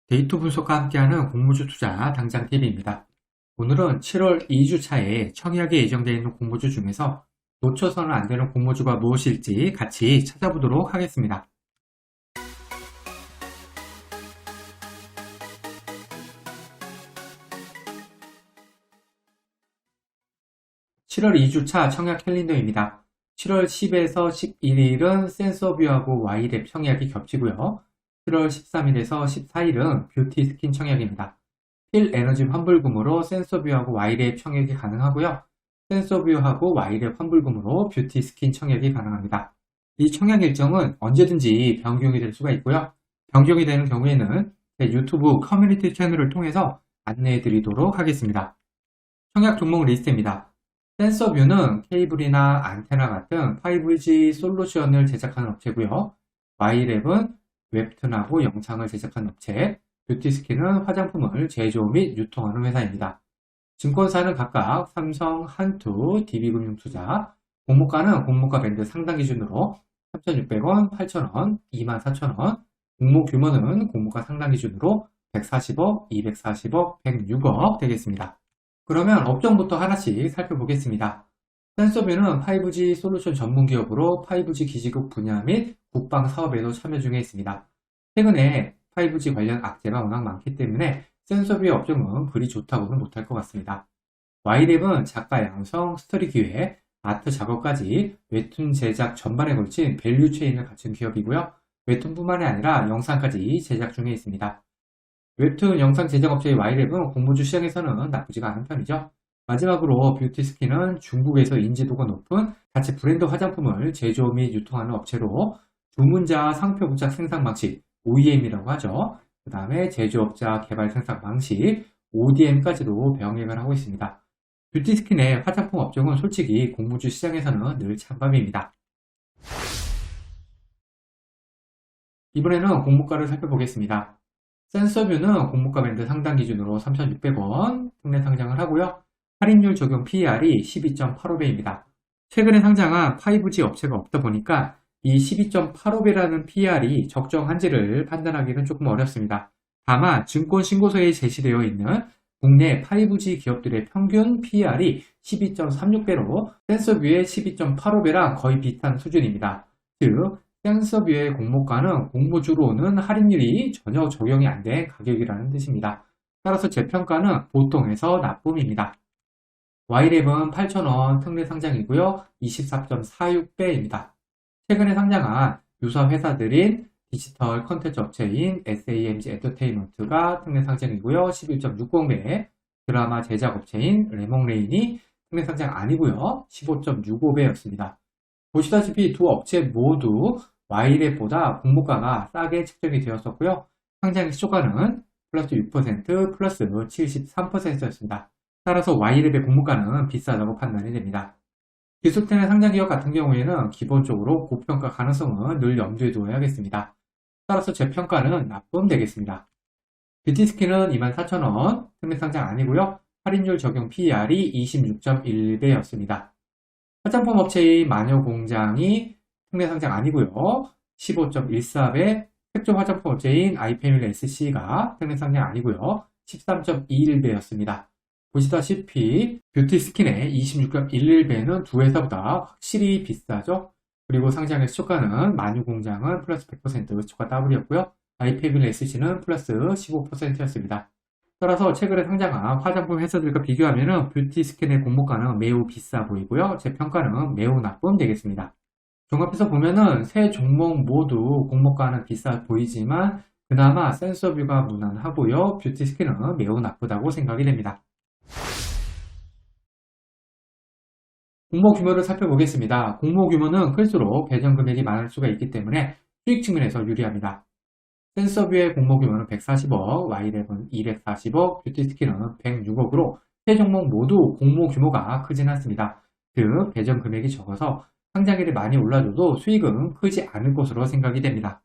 데이터 분석과 함께하는 공모주 투자 당장 TV입니다. 오늘은 7월 2주차에 청약이 예정되어 있는 공모주 중에서 놓쳐서는 안 되는 공모주가 무엇일지 같이 찾아보도록 하겠습니다. (7월 2주차) 청약 캘린더입니다. 7월 10에서 11일은 센서뷰하고 와이랩 청약이 겹치고요. 7월 13일에서 14일은 뷰티 스킨 청약입니다. 필 에너지 환불금으로 센서뷰하고 와이랩 청약이 가능하고요. 센서뷰하고 와이랩 환불금으로 뷰티 스킨 청약이 가능합니다. 이 청약 일정은 언제든지 변경이 될 수가 있고요. 변경이 되는 경우에는 제 유튜브 커뮤니티 채널을 통해서 안내해 드리도록 하겠습니다. 청약 종목 리스트입니다. 센서뷰는 케이블이나 안테나 같은 5G 솔루션을 제작하는 업체고요. 와이랩은 웹툰하고 영상을 제작하는 업체, 뷰티스킨은 화장품을 제조 및 유통하는 회사입니다. 증권사는 각각 삼성, 한투, DB금융투자, 공모가는 공모가 밴드 상당 기준으로 3,600원, 8,000원, 24,000원, 공모 규모는 공모가 상당 기준으로 140억, 240억, 106억 되겠습니다. 그러면 업종부터 하나씩 살펴보겠습니다. 센서뷰는 5G 솔루션 전문 기업으로 5G 기지국 분야 및 국방 사업에도 참여 중에 있습니다. 최근에 5G 관련 악재가 워낙 많기 때문에 센서뷰의 업종은 그리 좋다고는 못할 것 같습니다. 와이랩은 작가 양성, 스토리 기획, 아트 작업까지 웹툰 제작 전반에 걸친 밸류 체인을 갖춘 기업이고요. 웹툰뿐만이 아니라 영상까지 제작 중에 있습니다. 웹툰 영상 제작업체의 와이랩은 공모주 시장에서는 나쁘지가 않은 편이죠. 마지막으로 뷰티스킨은 중국에서 인지도가 높은 자체 브랜드 화장품을 제조 및 유통하는 업체로 주문자 상표 부착 생산 방식 OEM이라고 하죠. 그 다음에 제조업자 개발 생산 방식 ODM까지도 병행을 하고 있습니다. 뷰티스킨의 화장품 업종은 솔직히 공모주 시장에서는 늘 찬밥입니다. 이번에는 공모가를 살펴보겠습니다. 센서뷰는 공모가 밴드 상당 기준으로 3,600원 특례 상장을 하고요. 할인율 적용 PER이 12.85배입니다. 최근에 상장한 5G 업체가 없다 보니까 이 12.85배라는 PER이 적정한지를 판단하기는 조금 어렵습니다. 다만 증권신고서에 제시되어 있는 국내 5G 기업들의 평균 PER이 12.36배로 센서뷰의 12.85배랑 거의 비슷한 수준입니다. 즉 센서뷰의 공모가는 공모주로는 할인율이 전혀 적용이 안 된 가격이라는 뜻입니다. 따라서 제 평가는 보통에서 나쁨입니다. 와이랩은 8,000원 특례 상장이고요. 24.46배입니다. 최근에 상장한 유사 회사들인 디지털 컨텐츠 업체인 SAMG 엔터테인먼트가 특례 상장이고요. 11.60배, 드라마 제작 업체인 레몽레인이 특례 상장 아니고요. 15.65배였습니다. 보시다시피 두 업체 모두 와이랩보다 공모가가 싸게 책정이 되었었고요. 상장 시초가는 플러스 6%, 플러스 73%였습니다. 따라서 와이랩의 공모가는 비싸다고 판단이 됩니다. 기술텐의 상장기업 같은 경우에는 기본적으로 고평가 가능성은 늘 염두에 두어야겠습니다. 따라서 제 평가는 나쁨 되겠습니다. 뷰티스킨은 24,000원, 특례 상장 아니고요. 할인율 적용 PER이 26.1배였습니다. 화장품 업체인 마녀공장이 특례 상장 아니고요. 15.14배, 색조 화장품 업체인 아이패밀리 SC가 특례 상장 아니고요. 13.21배였습니다. 보시다시피 뷰티스킨의 26.11배는 두 회사보다 확실히 비싸죠. 그리고 상장의 시초가는 마녀공장은 플러스 100% 시초가 더블이었고요. 아이패밀리 SC는 플러스 15%였습니다. 따라서 최근에 상장한 화장품 회사들과 비교하면 뷰티스킨의 공모가는 매우 비싸 보이고요. 제 평가는 매우 나쁨 되겠습니다. 종합해서 보면은 세 종목 모두 공모가는 비싸 보이지만 그나마 센서뷰가 무난하고요. 뷰티스킨은 매우 나쁘다고 생각이 됩니다. 공모 규모를 살펴보겠습니다. 공모 규모는 클수록 배정 금액이 많을 수가 있기 때문에 수익 측면에서 유리합니다. 센서뷰의 공모 규모는 140억, 와이랩은 240억, 뷰티스킨은 106억으로 세 종목 모두 공모 규모가 크진 않습니다. 즉 배정 금액이 적어서 상장일이 많이 올라줘도 수익은 크지 않을 것으로 생각이 됩니다.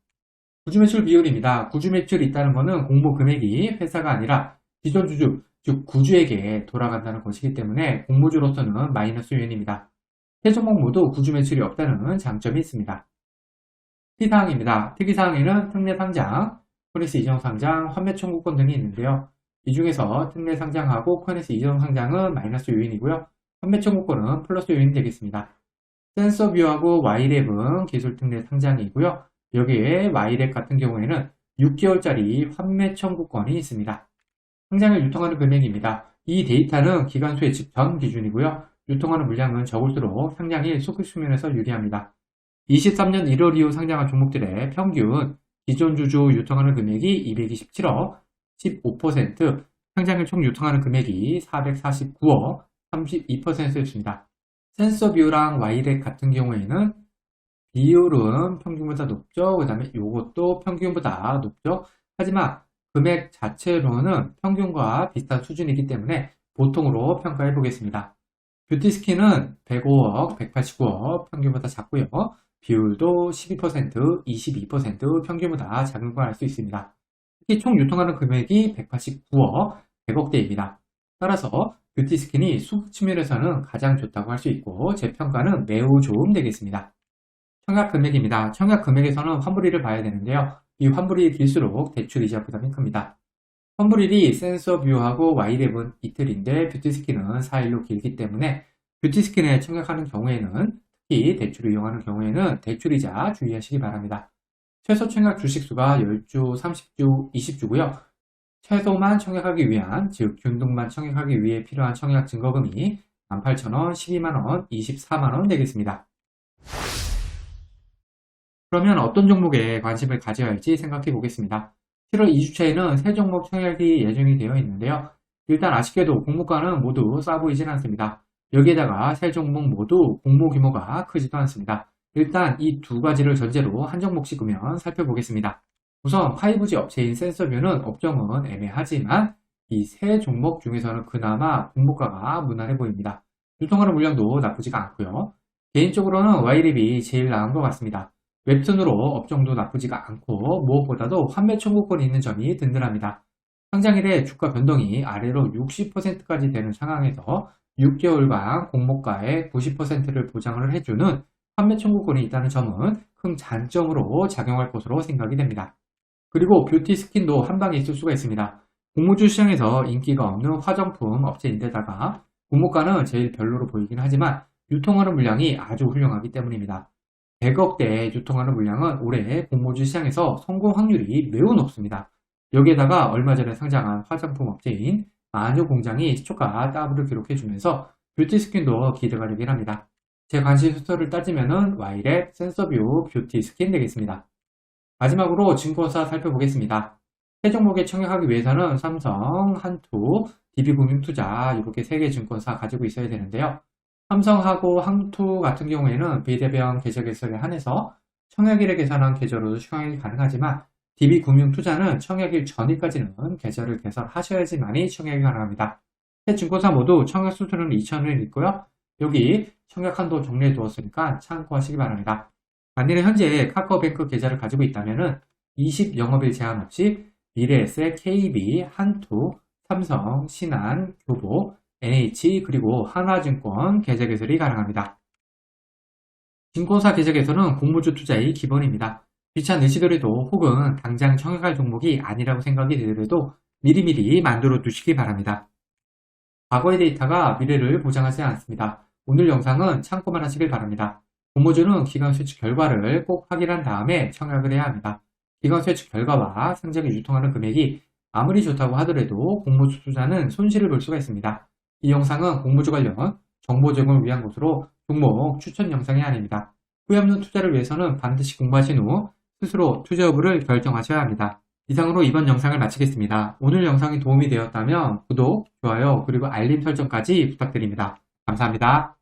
구주매출 비율입니다. 구주매출이 있다는 것은 공모 금액이 회사가 아니라 기존 주주, 즉 구주에게 돌아간다는 것이기 때문에 공모주로서는 마이너스 요인입니다. 세 종목 모두 구주매출이 없다는 장점이 있습니다. 특이사항입니다. 특이사항에는 특례 상장, 코인에스 이전 상장, 환매 청구권 등이 있는데요. 이 중에서 특례 상장하고 코인에스 이전 상장은 마이너스 요인이고요. 환매 청구권은 플러스 요인이 되겠습니다. 센서뷰하고 와이랩은 기술 특례 상장이고요. 여기에 와이랩 같은 경우에는 6개월짜리 환매 청구권이 있습니다. 상장을 유통하는 금액입니다. 이 데이터는 기간 소예측 전 기준이고요. 유통하는 물량은 적을수록 상장일 소급 수면에서 유리합니다. 23년 1월 이후 상장한 종목들의 평균 기존 주주 유통하는 금액이 227억, 15%, 상장일 총 유통하는 금액이 449억, 32%였습니다. 센서뷰랑 와이렉 같은 경우에는 비율은 평균보다 높죠. 그 다음에 이것도 평균보다 높죠. 하지만 금액 자체로는 평균과 비슷한 수준이기 때문에 보통으로 평가해 보겠습니다. 뷰티스킨은 105억, 189억 평균보다 작고요. 비율도 12%, 22% 평균보다 작은 걸 알 수 있습니다. 특히 총 유통하는 금액이 189억, 100억대입니다. 따라서 뷰티스킨이 수급 측면에서는 가장 좋다고 할 수 있고 제 평가는 매우 좋음 되겠습니다. 청약 금액입니다. 청약 금액에서는 환불일을 봐야 되는데요. 이 환불일이 길수록 대출 이자 부담이 큽니다. 환불일이 센서뷰하고 와이랩은 이틀인데 뷰티스킨은 4일로 길기 때문에 뷰티스킨에 청약하는 경우에는 특히 대출을 이용하는 경우에는 대출이자 주의하시기 바랍니다. 최소 청약 주식수가 10주, 30주, 20주고요. 최소만 청약하기 위한, 즉 균등만 청약하기 위해 필요한 청약 증거금이 18,000원, 12만원, 24만원 되겠습니다. 그러면 어떤 종목에 관심을 가져야 할지 생각해 보겠습니다. 7월 2주차에는 세 종목 청약이 예정이 되어 있는데요. 일단 아쉽게도 공모가는 모두 싸 보이진 않습니다. 여기에다가 세 종목 모두 공모 규모가 크지도 않습니다. 일단 이 두 가지를 전제로 한 종목씩 보면 살펴보겠습니다. 우선 5G 업체인 센서뷰는 업종은 애매하지만 이 세 종목 중에서는 그나마 공모가가 무난해 보입니다. 유통하는 물량도 나쁘지가 않고요. 개인적으로는 와이랩이 제일 나은 것 같습니다. 웹툰으로 업종도 나쁘지가 않고 무엇보다도 환매 청구권이 있는 점이 든든합니다. 상장일에 주가 변동이 아래로 60%까지 되는 상황에서 6개월간 공모가의 90%를 보장을 해주는 환매 청구권이 있다는 점은 큰 장점으로 작용할 것으로 생각이 됩니다. 그리고 뷰티 스킨도 한방에 있을 수가 있습니다. 공모주 시장에서 인기가 없는 화장품 업체인데다가 공모가는 제일 별로로 보이긴 하지만 유통하는 물량이 아주 훌륭하기 때문입니다. 100억대에 유통하는 물량은 올해 공모주 시장에서 성공 확률이 매우 높습니다. 여기에다가 얼마 전에 상장한 화장품 업체인 마녀 공장이 시초가 더블을 기록해주면서 뷰티 스킨도 기대가 되긴 합니다. 제 관심 순서를 따지면은 와이랩, 센서뷰, 뷰티 스킨 되겠습니다. 마지막으로 증권사 살펴보겠습니다. 세 종목에 청약하기 위해서는 삼성, 한투, DB금융투자 이렇게 세 개 증권사 가지고 있어야 되는데요. 삼성하고 한투 같은 경우에는 비대면 계좌 개설에 한해서 청약일에 계산한 계좌로도 청약이 가능하지만 DB금융투자는 청약일 전일까지는 계좌를 개설하셔야지만이 청약이 가능합니다. 세 증권사 모두 청약 수수료는 2,000원이 있고요. 여기 청약 한도 정리해 두었으니까 참고하시기 바랍니다. 만일에 현재 카카오뱅크 계좌를 가지고 있다면 20영업일 제한 없이 미래에셋, KB, 한투, 삼성, 신한, 교보, NH 그리고 하나증권 계좌 개설이 가능합니다. 증권사 계좌 개설은 공모주 투자의 기본입니다. 귀찮으시더라도 혹은 당장 청약할 종목이 아니라고 생각이 되더라도 미리미리 만들어 두시기 바랍니다. 과거의 데이터가 미래를 보장하지 않습니다. 오늘 영상은 참고만 하시길 바랍니다. 공모주는 기간 수치 결과를 꼭 확인한 다음에 청약을 해야 합니다. 기간 수치 결과와 상장에 유통하는 금액이 아무리 좋다고 하더라도 공모주 투자는 손실을 볼 수가 있습니다. 이 영상은 공모주 관련 정보 제공을 위한 것으로 종목 추천 영상이 아닙니다. 후회 없는 투자를 위해서는 반드시 공부하신 후 스스로 투자 여부를 결정하셔야 합니다. 이상으로 이번 영상을 마치겠습니다. 오늘 영상이 도움이 되었다면 구독, 좋아요, 그리고 알림 설정까지 부탁드립니다. 감사합니다.